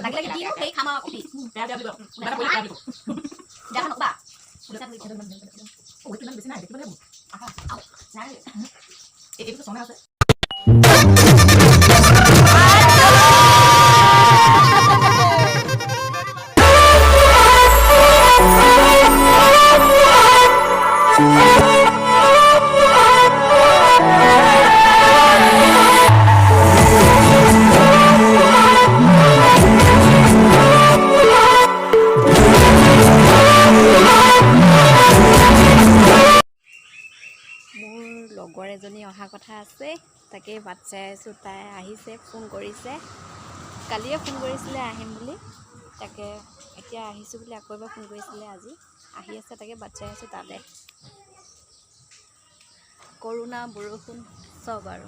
লাগিলে কিনো সেই খাম আৰু কফি বেয়া বেয়া বুলি বেয়া কৰি বেয়া দিব বেয়া নকবা উলটা কৰি খেদন ও কিমান বেছি নাই দেখিবলৈ আহা আও নাই এইটো সোনা আছে লগৰ এজনী অহা কথা আছে তাকে বাট চাই আছোঁ তাই আহিছে ফোন কৰিছে কালিয়ে ফোন কৰিছিলে আহিম বুলি তাকে এতিয়া আহিছোঁ বুলি আকৌ এবাৰ ফোন কৰিছিলে আজি আহি আছে তাকে বাট চাই আছোঁ তালে কৰোণা বৰষুণ চব আৰু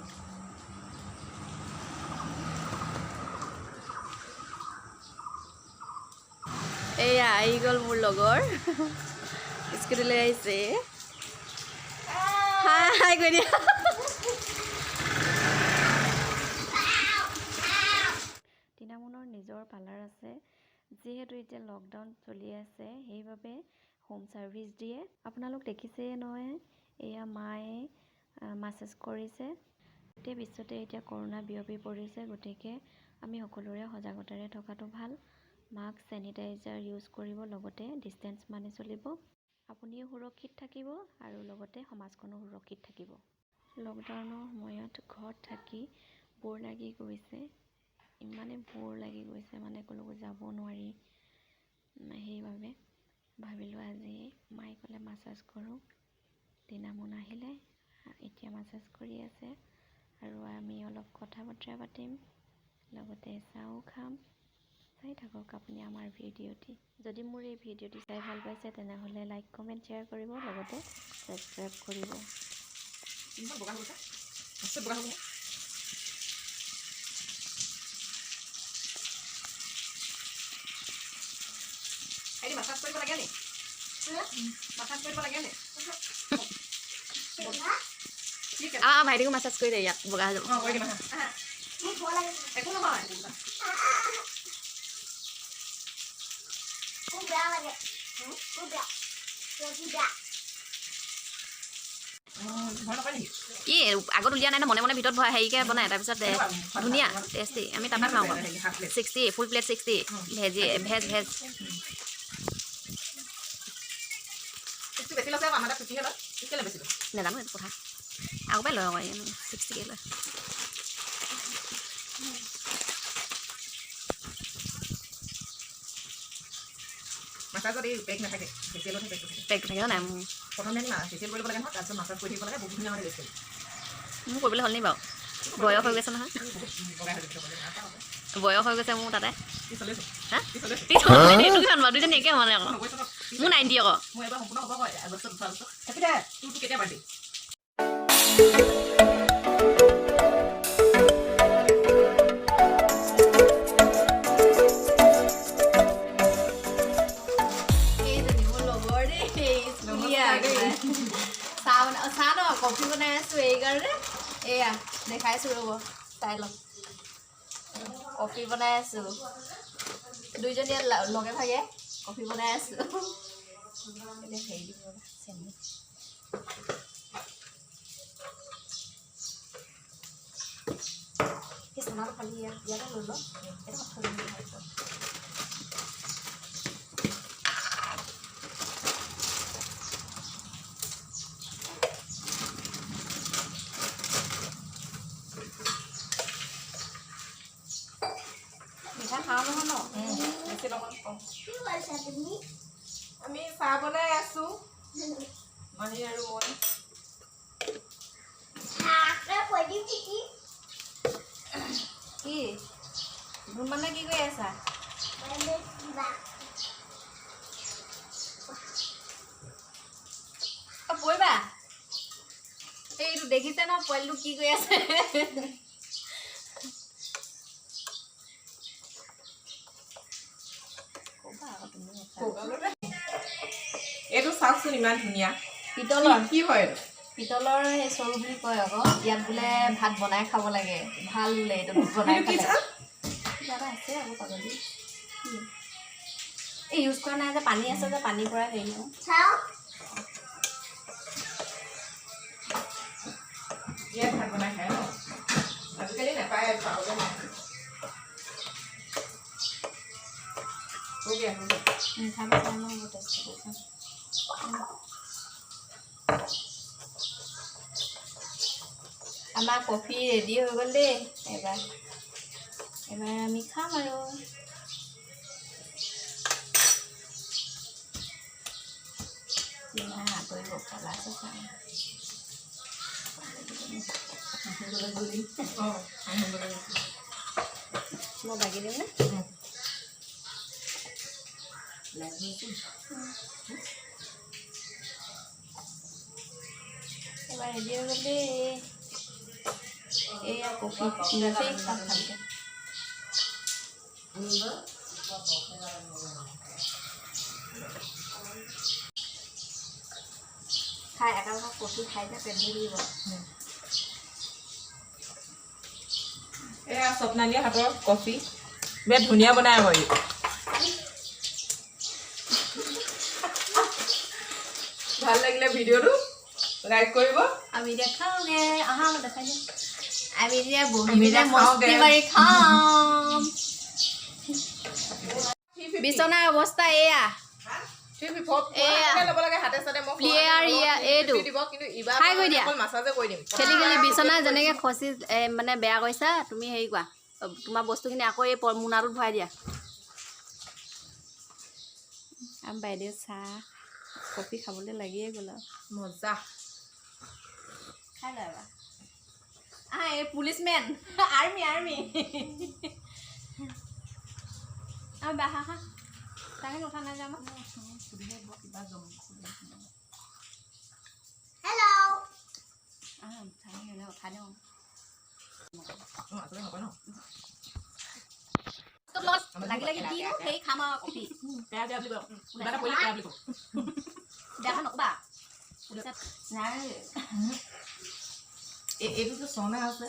এয়া আহি গ'ল মোৰ লগৰ স্কুটিলৈ আহিছে হাই কৈ দিয়া টিনামুনৰ নিজৰ পাৰ্লাৰ আছে যিহেতু এতিয়া লকডাউন চলি আছে সেইবাবে হোম চাৰ্ভিচ দিয়ে আপোনালোক দেখিছেই নহয় এয়া মায়ে মাছাজ কৰিছে গোটেই বিশ্বতে এতিয়া কৰোণা বিয়পি পৰিছে গতিকে আমি সকলোৰে সজাগতাৰে থকাটো ভাল মাস্ক চেনিটাইজাৰ ইউজ কৰিব লগতে ডিষ্টেঞ্চ মানি চলিব আপুনিও সুৰক্ষিত থাকিব আৰু লগতে সমাজখনো সুৰক্ষিত থাকিব লকডাউনৰ সময়ত ঘৰত থাকি বৰ লাগি গৈছে ইমানে বৰ লাগি গৈছে মানে কলৈকো যাব নোৱাৰি সেইবাবে ভাবিলোঁ আজি মায়ে ক'লে মাছাজ কৰোঁ টিনামুন আহিলে এতিয়া মাছাজ কৰি আছে আৰু আমি অলপ কথা বতৰা পাতিম লগতে চাহো খাম চাই থাকক আপুনি আমাৰ ভিডিঅ'টি যদি মোৰ এই ভিডিঅ'টি চাই ভাল পাইছে তেনেহ'লে লাইক কমেণ্ট শ্বেয়াৰ কৰিব লগতে ছাবস্ক্ৰাইব কৰিব মাছাজ কৰিব লাগে নি মাছাজ কৰিব লাগে নি ভাইটিকো মাছাজ কৰি দে ইয়াত বগা হৈ যাব একো নহয় কি আগত উলিয়া নাই মনে মনে ভিতৰত ভৰাই হেৰিকৈ বনাই তাৰপিছত ধুনীয়া টেষ্টি আমি তাৰপৰা খাওঁ 60 ফুল প্লেট 60 ভেজ নাজানো এইটো কথা আগৰ পৰাই লয় আকৌ 60কৈ লয় মাছাজত এই পেক নাথাকে ফেচিয়েলত পেক থাকে নাই প্ৰথমে ফেচিয়েল কৰিব লাগে নহয় তাৰপিছত মাছাজ কৰি থাকিব লাগে বহুত ধুনীয়া মানে ৰেষ্ট মোৰ কৰিবলৈ হ'ল নি বাৰু বয়স হৈ গৈছে নহয় বয়স হৈ গৈছে মোৰ তাতে দুইজনী একে মানে আকৌ মোৰ 90 আকৌ মই এবাৰ সম্পূৰ্ণ হ'ব হয় আগষ্টত উঠাৰ পিছত হেপী ডে তোৰটো কেতিয়া বাৰ্থডে চাহ ন কফি বনাই আছোঁ এইকাৰণে এয়া দেখাইছোঁ ৰ'ব চাই লওক কফি বনাই আছোঁ দুইজনীয়ে লগে ভাগে কফি বনাই আছোঁ এতিয়া হেৰি দিব চেনি সেই চানাটো খালি ইয়াতে লৈ লওক এটা থৈ দিম মিঠা খাওঁ নহয় ন বেছি লগত আমি চাহ বনাই আছোঁ মাহী আৰু মই কি ধুনমানে কি কৰি আছা পৰিবা এইটো দেখিছে ন পোৱালিটো কি কৰি আছে এইটো চাওকচোন ইমান ধুনীয়া পিতলৰ কি হয় পিতলৰ এই চৰু বুলি কয় আকৌ ইয়াত বোলে ভাত বনাই খাব লাগে ভাল বোলে এইটো বনাই খালে কিবা এটা আছে আকৌ পাগলী এই ইউজ কৰা নাই যে পানী আছে যে পানীৰ পৰা হেৰি ন ইয়াত ভাত বনাই খায় ন আজিকালি নাপায় পাবলৈ নাই খাব চাই ন বহুত টেষ্টি কৰিছে আমাৰ কফি ৰেডি হৈ গ'ল দেই এবাৰ আমি খাম আৰু আঁতৰিব পলাইছে চাম মই বাগি দিম নে এবাৰ ৰেডি হৈ গ'ল দেই এয়া কফি নিজেই খাম ভালকৈ খাই এটা কফি খাই যে পেট ভৰি দিব এয়া স্বপ্নালীৰ হাতৰ কফি বিৰাট ধুনীয়া বনাই আকৌ ভাল লাগিলে ভিডিঅ'টো লাইক কৰিব আমি এতিয়া খাওঁগে আহা দেখাই দিম আমি এতিয়া বহি পিনে মস্তি মাৰি খাম বিচনাৰ অৱস্থা এয়া খেলি খেলি বিচনা যেনেকে খচি মানে বেয়া কৰিছা তুমি হেৰি কোৱা তোমাৰ বস্তুখিনি আকৌ এই মোনাটোত ভৰাই দিয়া বাইদেউ চাহ কফি খাবলৈ লাগিয়ে গ'ল আৰু মজা খাই লয় এবাৰ এই পুলিচমেন আৰ্মি বাহা খা তাকে উঠা নাই যাম উঠা দিওঁ লাগি লাগি দি সেই খাম আৰু কফি বেয়া বেয়া বুলি কিবা এটা কৰিলে বেয়া বুলি বেয়া নকবা এইটোতো চনা আছে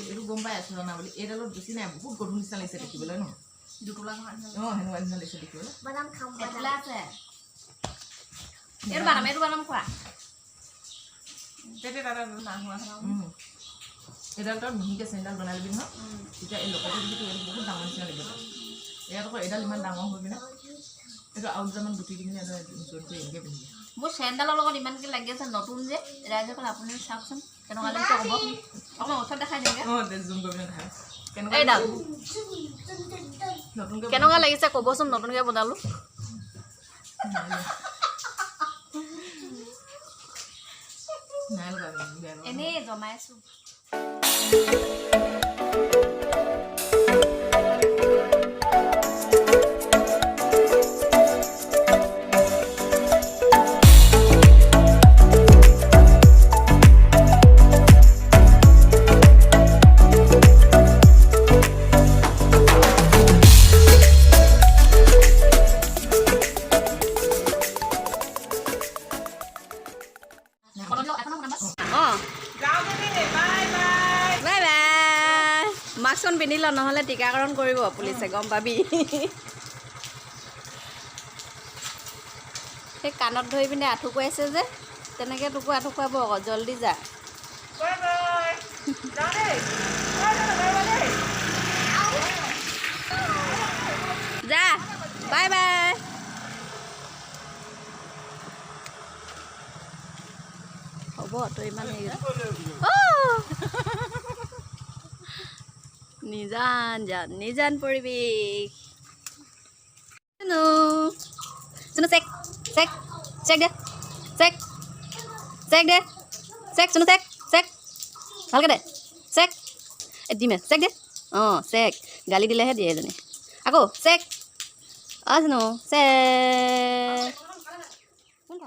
এইটো গম পাই আছো চনা বুলি এইডালত বেছি নাই বহুত গধুৰ নিচিনা লাগিছে দেখিবলৈ ন দুটোলা সেনেকুৱা নিচিনা লাগিছে দেখিবলৈ আছে এইটো বাদাম খোৱা এইডাল তই মিহিকৈ চেণ্ডাল বনাই ল'বি নহয় তেতিয়া এই লগতে যদি বহুত ডাঙৰ নিচিনা লাগিব ইয়াত আকৌ এইডাল ইমান ডাঙৰ হৈ পিনে এইটো আৰু দুটামান গুটি দি কিনে এনেকৈ পিন্ধি মোৰ চেণ্ডালৰ লগত ইমানকৈ লাগি আছে নতুন যে ৰাইজসকল আপুনি চাওকচোন কেনেকুৱা লাগিছে ক'ব অকণমান ওচৰত দেখাই দিমগৈ জুম কৰি পিনে দেখাই এইডাল কেনেকুৱা লাগিছে ক'বচোন নতুনকৈ বনালোঁ এনেই জমাইছোঁ মাস্কখন পিন্ধি ল নহ'লে টীকাকৰণ কৰিব পুলিচে গম পাবি সেই কাণত ধৰি পিনে আঁঠুকুৱাইছে যে তেনেকৈ তোকো আঁঠুকুৱাব আকৌ জল্দি যা যা বাই বাই হ'ব তই ইমান হেৰি নিজান পৰিৱেশ শুনো চেক চেক চেক দে চেক চেক দে চেক শুনো চেক চেক ভালকৈ দে চেক দিমে চেক দে অঁ চেক গালি দিলেহে দিয়ে এজনী আকৌ চেক শুনো চেক